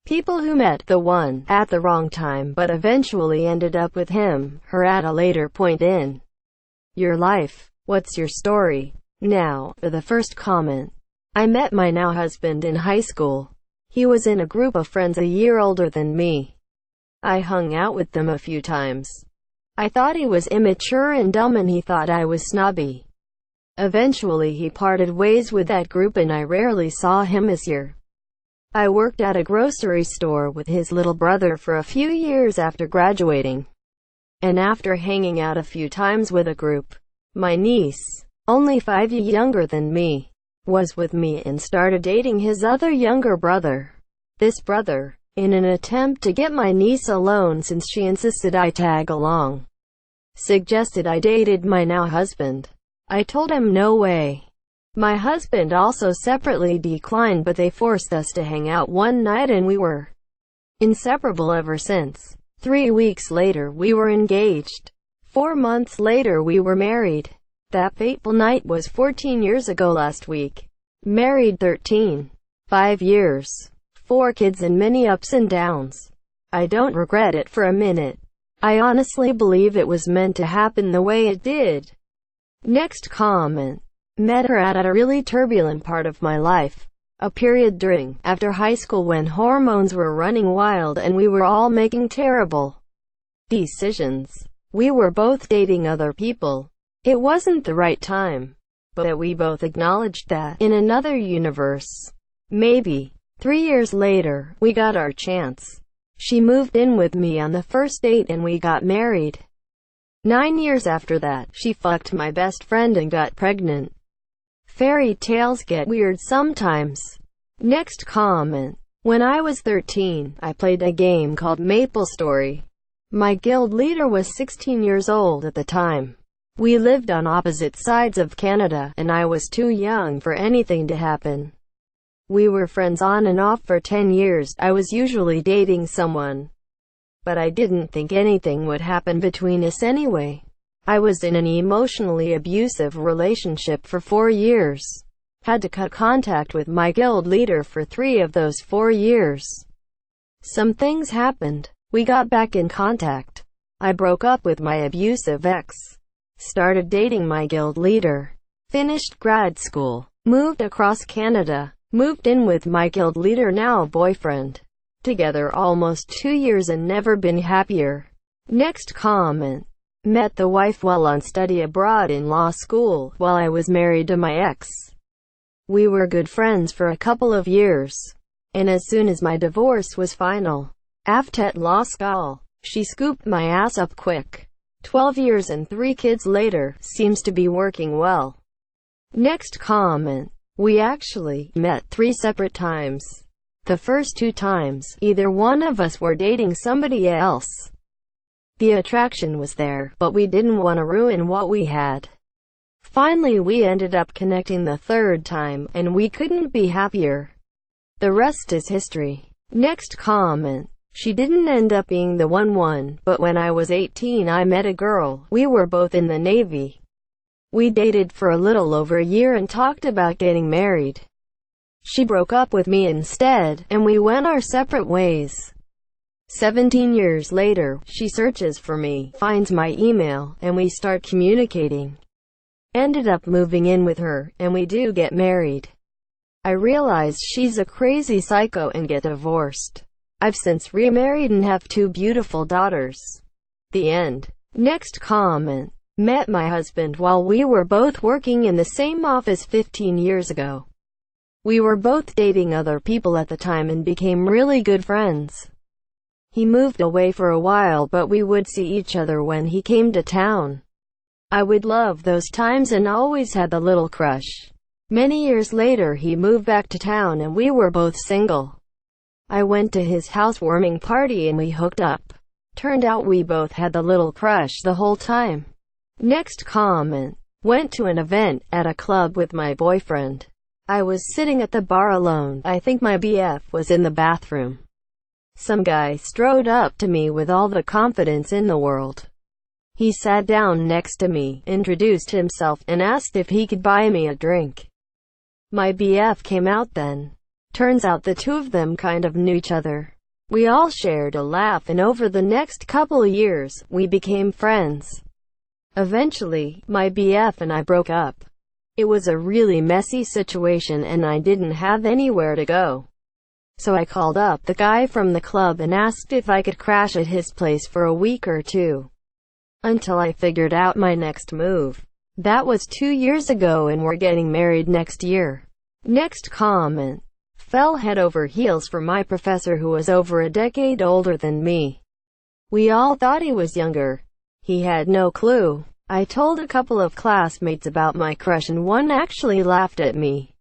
People who met the one at the wrong time but eventually ended up with him, her at a later point in your life. What's your story? Now, for the first comment. I met my now husband in high school. He was in a group of friends a year older than me. I hung out with them a few times. I thought he was immature and dumb and he thought I was snobby. Eventually he parted ways with that group and I rarely saw him this year. I worked at a grocery store with his little brother for a few years after graduating. And after hanging out a few times with a group, my niece, only 5 years younger than me, was with me and started dating his other younger brother. This brother, in an attempt to get my niece alone since she insisted I tag along, suggested I dated my now husband. I told him no way. My husband also separately declined, but they forced us to hang out one night and we were inseparable ever since. 3 weeks later we were engaged. 4 months later we were married. That fateful night was 14 years ago last week. Married 13. 5 years. 4 kids and many ups and downs. I don't regret it for a minute. I honestly believe it was meant to happen the way it did. Next comment. Met her at a really turbulent part of my life. A period during, after high school when hormones were running wild and we were all making terrible decisions. We were both dating other people. It wasn't the right time. But we both acknowledged that, in another universe, maybe 3 years later, we got our chance. She moved in with me on the first date and we got married. 9 years after that, she fucked my best friend and got pregnant. Fairy tales get weird sometimes. Next comment. When I was 13, I played a game called MapleStory. My guild leader was 16 years old at the time. We lived on opposite sides of Canada, and I was too young for anything to happen. We were friends on and off for 10 years. I was usually dating someone, but I didn't think anything would happen between us anyway. I was in an emotionally abusive relationship for 4 years. Had to cut contact with my guild leader for 3 of those 4 years. Some things happened. We got back in contact. I broke up with my abusive ex. Started dating my guild leader. Finished grad school. Moved across Canada. Moved in with my guild leader, now boyfriend. Together almost 2 years and never been happier. Next comment. Met the wife while on study abroad in law school, while I was married to my ex. We were good friends for a couple of years. And as soon as my divorce was final, after law school, she scooped my ass up quick. 12 years and 3 kids later, seems to be working well. Next comment. We actually met 3 separate times. The first 2 times, either one of us were dating somebody else. The attraction was there, but we didn't want to ruin what we had. Finally we ended up connecting the 3rd time, and we couldn't be happier. The rest is history. Next comment. She didn't end up being the one, but when I was 18 I met a girl. We were both in the Navy. We dated for a little over a year and talked about getting married. She broke up with me instead, and we went our separate ways. 17 years later, she searches for me, finds my email, and we start communicating. Ended up moving in with her, and we do get married. I realize she's a crazy psycho and get divorced. I've since remarried and have 2 beautiful daughters. The end. Next comment. Met my husband while we were both working in the same office 15 years ago. We were both dating other people at the time and became really good friends. He moved away for a while, but we would see each other when he came to town. I would love those times and always had the little crush. Many years later he moved back to town and we were both single. I went to his housewarming party and we hooked up. Turned out we both had the little crush the whole time. Next comment. Went to an event at a club with my boyfriend. I was sitting at the bar alone. I think my BF was in the bathroom. Some guy strode up to me with all the confidence in the world. He sat down next to me, introduced himself, and asked if he could buy me a drink. My BF came out then. Turns out the 2 of them kind of knew each other. We all shared a laugh, and over the next couple of years, we became friends. Eventually, my BF and I broke up. It was a really messy situation and I didn't have anywhere to go. So I called up the guy from the club and asked if I could crash at his place for a week or two, until I figured out my next move. That was 2 years ago and we're getting married next year. Next comment. Fell head over heels for my professor who was over a decade older than me. We all thought he was younger. He had no clue. I told a couple of classmates about my crush and one actually laughed at me.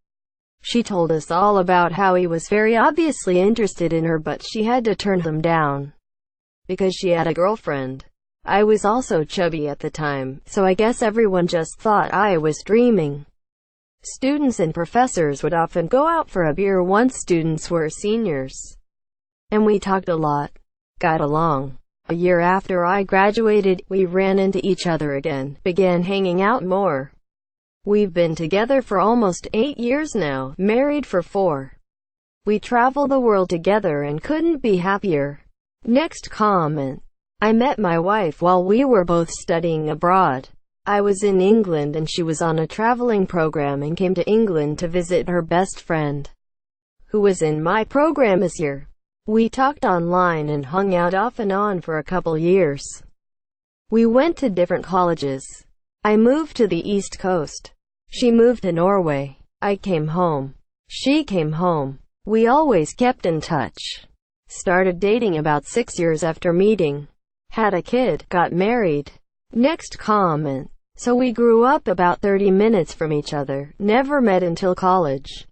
She told us all about how he was very obviously interested in her, but she had to turn him down because she had a girlfriend. I was also chubby at the time, so I guess everyone just thought I was dreaming. Students and professors would often go out for a beer once students were seniors, and we talked a lot, got along. A year after I graduated, we ran into each other again, began hanging out more. We've been together for almost 8 years now, married for 4. We travel the world together and couldn't be happier. Next comment. I met my wife while we were both studying abroad. I was in England and she was on a traveling program and came to England to visit her best friend, who was in my program this year. We talked online and hung out off and on for a couple years. We went to different colleges. I moved to the East Coast. She moved to Norway. I came home. She came home. We always kept in touch. Started dating about 6 years after meeting. Had a kid, got married. Next comment. So we grew up about 30 minutes from each other, never met until college.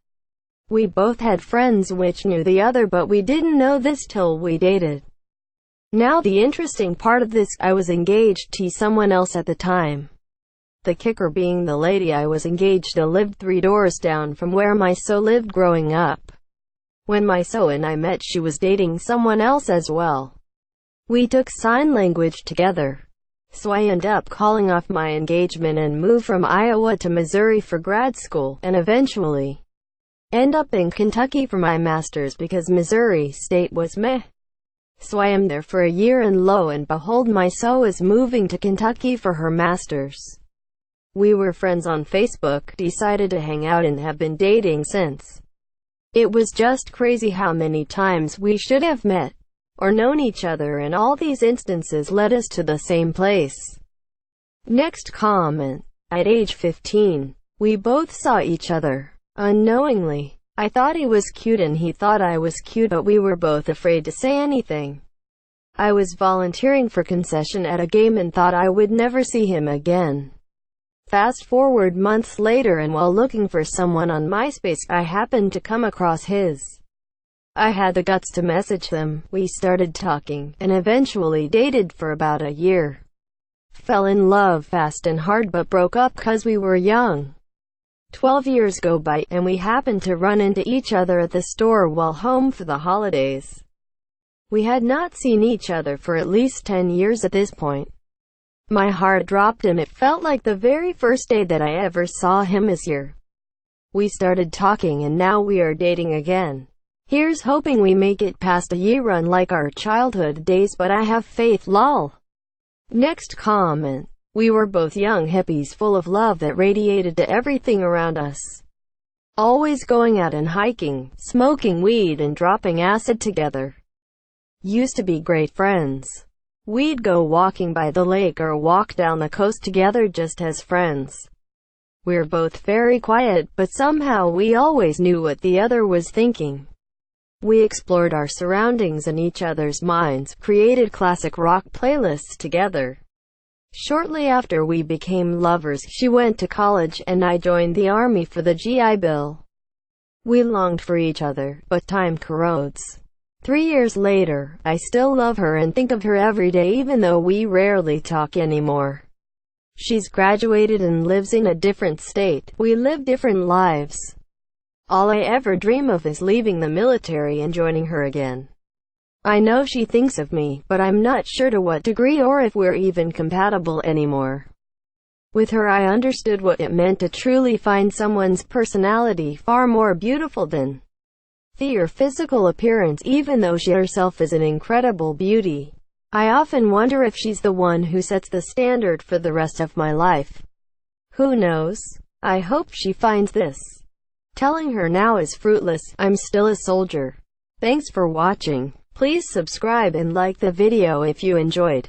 We both had friends which knew the other, but we didn't know this till we dated. Now the interesting part of this, I was engaged to someone else at the time. The kicker being the lady I was engaged to lived 3 doors down from where my so lived growing up. When my so and I met, she was dating someone else as well. We took sign language together. So I ended up calling off my engagement and moved from Iowa to Missouri for grad school, and eventually end up in Kentucky for my master's because Missouri State was meh. So I am there for a year and lo and behold my so is moving to Kentucky for her master's. We were friends on Facebook, decided to hang out and have been dating since. It was just crazy how many times we should have met or known each other, and all these instances led us to the same place. Next comment. At age 15, we both saw each other. Unknowingly, I thought he was cute and he thought I was cute, but we were both afraid to say anything. I was volunteering for concession at a game and thought I would never see him again. Fast forward months later, and while looking for someone on MySpace, I happened to come across his. I had the guts to message them. We started talking, and eventually dated for about a year. Fell in love fast and hard, but broke up cause we were young. 12 years go by, and we happened to run into each other at the store while home for the holidays. We had not seen each other for at least 10 years at this point. My heart dropped and it felt like the very first day that I ever saw him this year. We started talking and now we are dating again. Here's hoping we make it past a year unlike our childhood days, but I have faith, lol. Next comment. We were both young hippies full of love that radiated to everything around us. Always going out and hiking, smoking weed and dropping acid together. Used to be great friends. We'd go walking by the lake or walk down the coast together just as friends. We're both very quiet, but somehow we always knew what the other was thinking. We explored our surroundings and each other's minds, created classic rock playlists together. Shortly after we became lovers, she went to college, and I joined the army for the GI Bill. We longed for each other, but time corrodes. 3 years later, I still love her and think of her every day even though we rarely talk anymore. She's graduated and lives in a different state. We live different lives. All I ever dream of is leaving the military and joining her again. I know she thinks of me, but I'm not sure to what degree or if we're even compatible anymore. With her I understood what it meant to truly find someone's personality far more beautiful than Your physical appearance, even though she herself is an incredible beauty. I often wonder if she's the one who sets the standard for the rest of my life. Who knows? I hope she finds this. Telling her now is fruitless. I'm still a soldier. Thanks for watching. Please subscribe and like the video if you enjoyed.